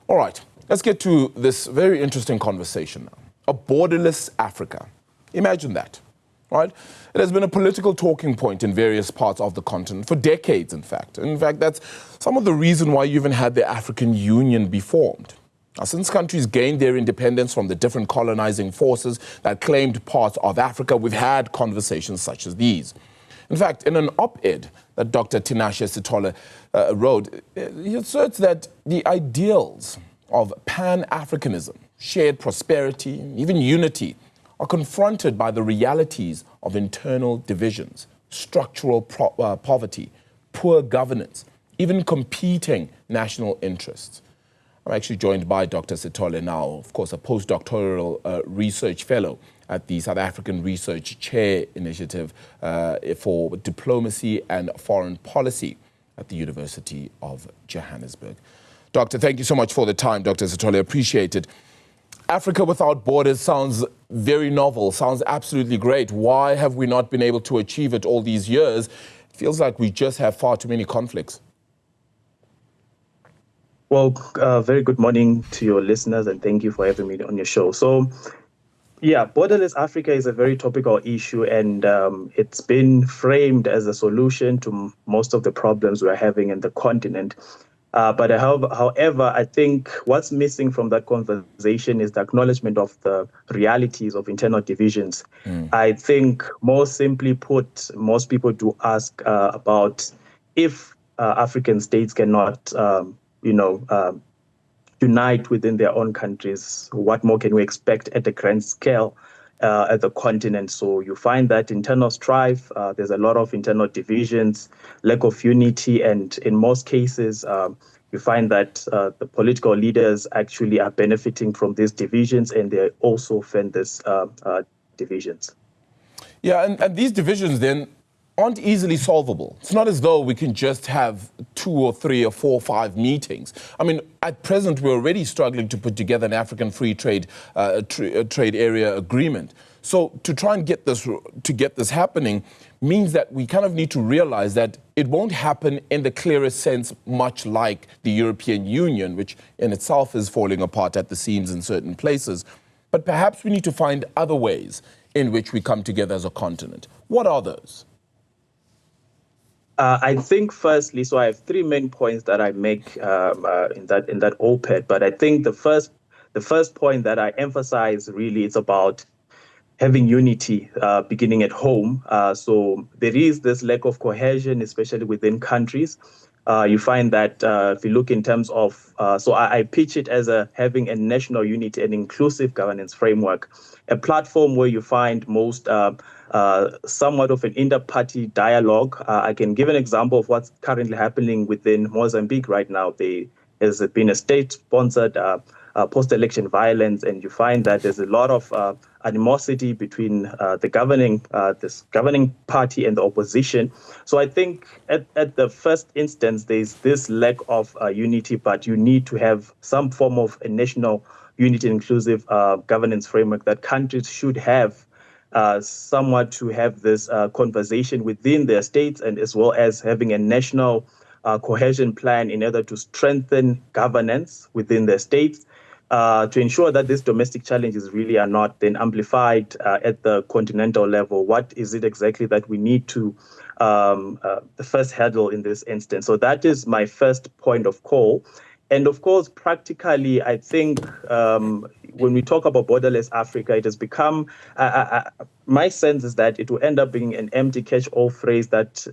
All right, let's get to this very interesting conversation now. A borderless Africa. Imagine that, right? It has been a political talking point in various parts of the continent for decades, in fact. And in fact, that's some of the reason why you even had the African Union be formed. Now, since countries gained their independence from the different colonizing forces that claimed parts of Africa, we've had conversations such as these. In fact, in an op-ed that Dr. Tinashe Sithole wrote, he asserts that the ideals of pan-Africanism, shared prosperity, even unity, are confronted by the realities of internal divisions, structural poverty, poor governance, even competing national interests. I'm actually joined by Dr. Sithole now, of course, a postdoctoral research fellow at the South African Research Chair Initiative for Diplomacy and Foreign Policy at the University of Johannesburg. Doctor, thank you so much for the time, Dr. Sithole. Appreciate it. Africa without borders sounds very novel, sounds absolutely great. Why have we not been able to achieve it all these years? It feels like we just have far too many conflicts. Well, very good morning to your listeners, and thank you for having me on your show. So, yeah, borderless Africa is a very topical issue, and it's been framed as a solution to most of the problems we're having in the continent. But however, I think what's missing from that conversation is the acknowledgement of the realities of internal divisions. I think, more simply put, most people do ask about if African states cannot, unite within their own countries, what more can we expect at a grand scale at the continent? So you find that internal strife, there's a lot of internal divisions, lack of unity, and in most cases, you find that the political leaders actually are benefiting from these divisions, and they also fend these divisions. Yeah, and these divisions then aren't easily solvable. It's not as though we can just have 2 or 3 or 4 or 5 meetings. I mean, at present, we're already struggling to put together an African free trade trade area agreement. So to try and get this happening means that we kind of need to realize that it won't happen in the clearest sense, much like the European Union, which in itself is falling apart at the seams in certain places. But perhaps we need to find other ways in which we come together as a continent. What are those? I think, firstly, so I have 3 main points that I make in that op-ed. But I think the first point that I emphasize really is about having unity beginning at home. So there is this lack of cohesion, especially within countries. You find that if you look in terms of, so I pitch it as having a national unity and inclusive governance framework, a platform where you find most somewhat of an inter-party dialogue. I can give an example of what's currently happening within Mozambique right now. There has been a state-sponsored post-election violence, and you find that there's a lot of animosity between this governing party and the opposition. So I think at the first instance, there's this lack of unity, but you need to have some form of a national unity and inclusive governance framework that countries should have somewhat to have this conversation within their states, and as well as having a national cohesion plan in order to strengthen governance within their states, to ensure that these domestic challenges really are not then amplified at the continental level. What is it exactly that we need to, the first hurdle in this instance? So that is my first point of call. And of course, practically, I think when we talk about borderless Africa, it has become, my sense is that it will end up being an empty catch-all phrase that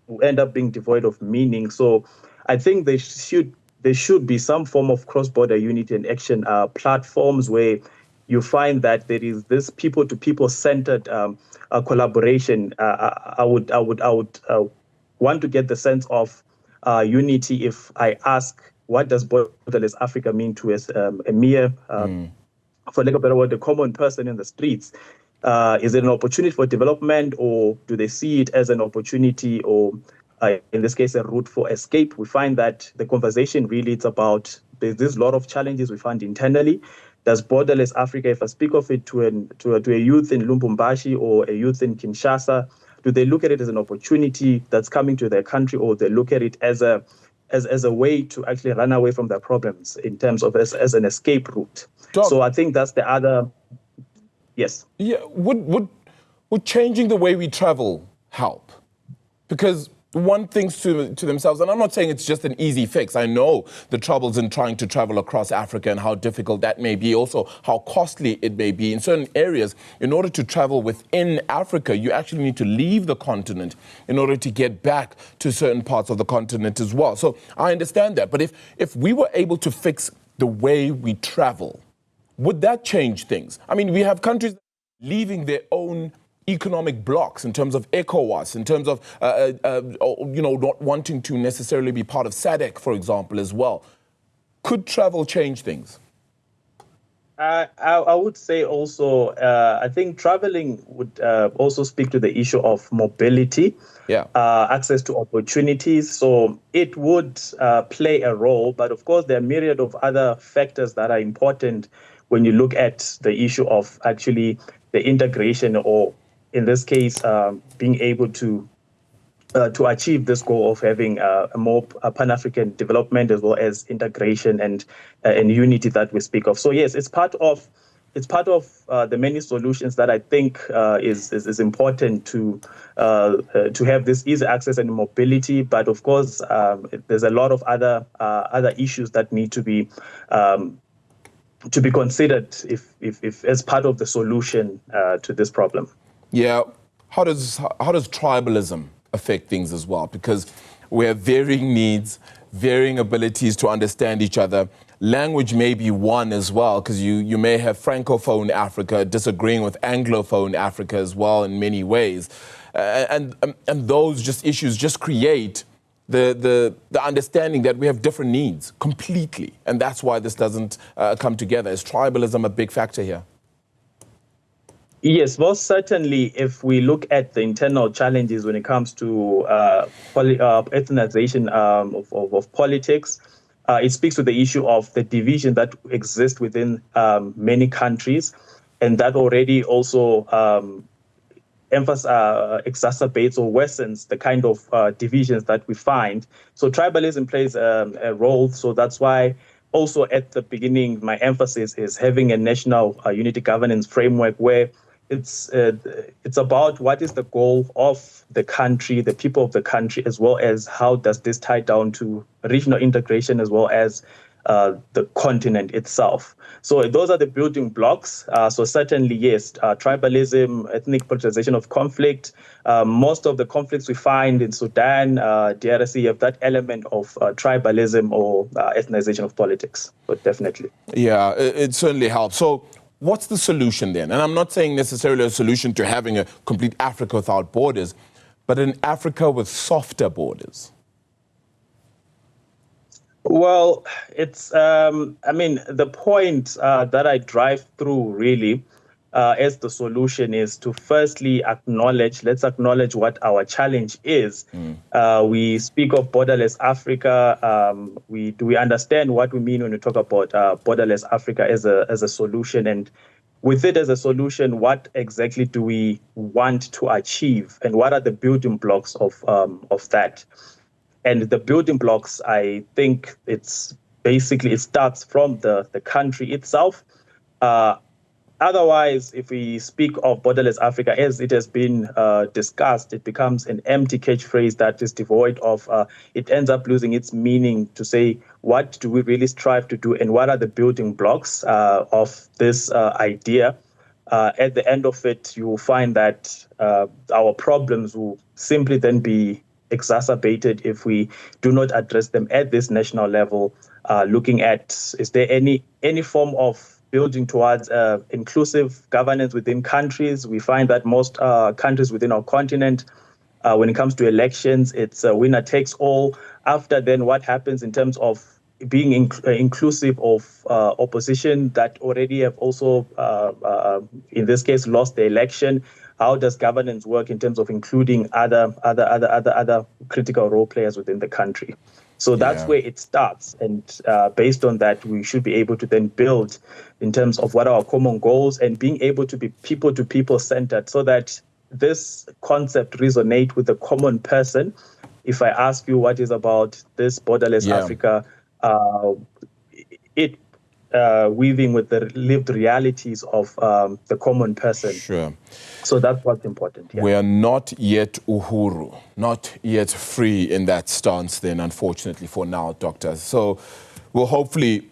will end up being devoid of meaning. So I think there should be some form of cross-border unity and action platforms where you find that there is this people-to-people centered collaboration. I would want to get the sense of unity if I ask, what does borderless Africa mean to us, a mere, for lack of a better word, the common person in the streets? Is it an opportunity for development, or do they see it as an opportunity, or in this case, a route for escape? We find that the conversation really it's about, there's a lot of challenges we find internally. Does borderless Africa, if I speak of it to a youth in Lubumbashi or a youth in Kinshasa, do they look at it as an opportunity that's coming to their country, or they look at it as as a way to actually run away from their problems in terms of as an escape route. Doc, so I think that's the other. Yes. Yeah, would changing the way we travel help? Because one thinks to themselves, and I'm not saying it's just an easy fix. I know the troubles in trying to travel across Africa and how difficult that may be, also how costly it may be. In certain areas, in order to travel within Africa, you actually need to leave the continent in order to get back to certain parts of the continent as well. So I understand that. But if we were able to fix the way we travel, would that change things? I mean, we have countries leaving their own economic blocks in terms of ECOWAS, in terms of, not wanting to necessarily be part of SADC, for example, as well. Could travel change things? I would say also, I think traveling would also speak to the issue of mobility, access to opportunities. So it would play a role, but of course there are a myriad of other factors that are important when you look at the issue of actually the integration, or in this case, being able to achieve this goal of having a more Pan-African development, as well as integration and unity that we speak of. So yes, it's part of the many solutions that I think is important to have this easy access and mobility. But of course, there's a lot of other issues that need to be considered if as part of the solution to this problem. Yeah, how does tribalism affect things as well? Because we have varying needs, varying abilities to understand each other. Language may be one as well, because you may have Francophone Africa disagreeing with Anglophone Africa as well in many ways. And those just issues just create the understanding that we have different needs completely. And that's why this doesn't come together. Is tribalism a big factor here? Yes, most certainly. If we look at the internal challenges when it comes to ethnicization of politics, it speaks to the issue of the division that exists within many countries, and that already also exacerbates or worsens the kind of divisions that we find. So tribalism plays a role. So that's why also at the beginning, my emphasis is having a national unity governance framework where it's about what is the goal of the country, the people of the country, as well as how does this tie down to regional integration, as well as the continent itself. So those are the building blocks. So certainly, yes, tribalism, ethnic politicization of conflict. Most of the conflicts we find in Sudan, DRC, have that element of tribalism or ethnicization of politics. But definitely. Yeah, it certainly helps. So what's the solution then? And I'm not saying necessarily a solution to having a complete Africa without borders, but an Africa with softer borders. Well, it's, the point that I drive through really as the solution is to firstly let's acknowledge what our challenge is. We speak of borderless Africa. We understand what we mean when we talk about borderless Africa as a solution? And with it as a solution, what exactly do we want to achieve? And what are the building blocks of that? And the building blocks, I think it starts from the country itself. Otherwise, if we speak of borderless Africa, as it has been discussed, it becomes an empty catchphrase that is devoid of, it ends up losing its meaning to say, what do we really strive to do and what are the building blocks of this idea? At the end of it, you will find that our problems will simply then be exacerbated if we do not address them at this national level, looking at, is there any form of building towards inclusive governance within countries? We find that most countries within our continent, when it comes to elections, it's a winner takes all. After then, what happens in terms of being inclusive of opposition that already have also, in this case, lost the election? How does governance work in terms of including other critical role players within the country? So that's where it starts. And based on that, we should be able to then build in terms of what are our common goals and being able to be people-to-people centered so that this concept resonates with the common person if I ask you what is about this borderless Africa, it weaving with the lived realities of the common person. Sure. So that's what's important. We are not yet uhuru, not yet free in that stance then, unfortunately, for now, Doctor. So we'll hopefully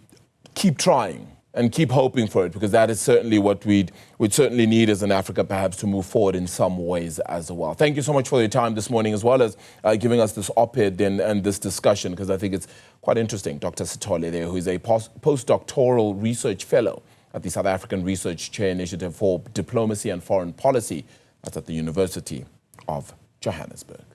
keep trying and keep hoping for it, because that is certainly what we'd certainly need as an Africa, perhaps, to move forward in some ways as well. Thank you so much for your time this morning, as well as giving us this op-ed and this discussion, because I think it's quite interesting. Dr. Sithole there, who is a postdoctoral research fellow at the South African Research Chair Initiative for Diplomacy and Foreign Policy. That's at the University of Johannesburg.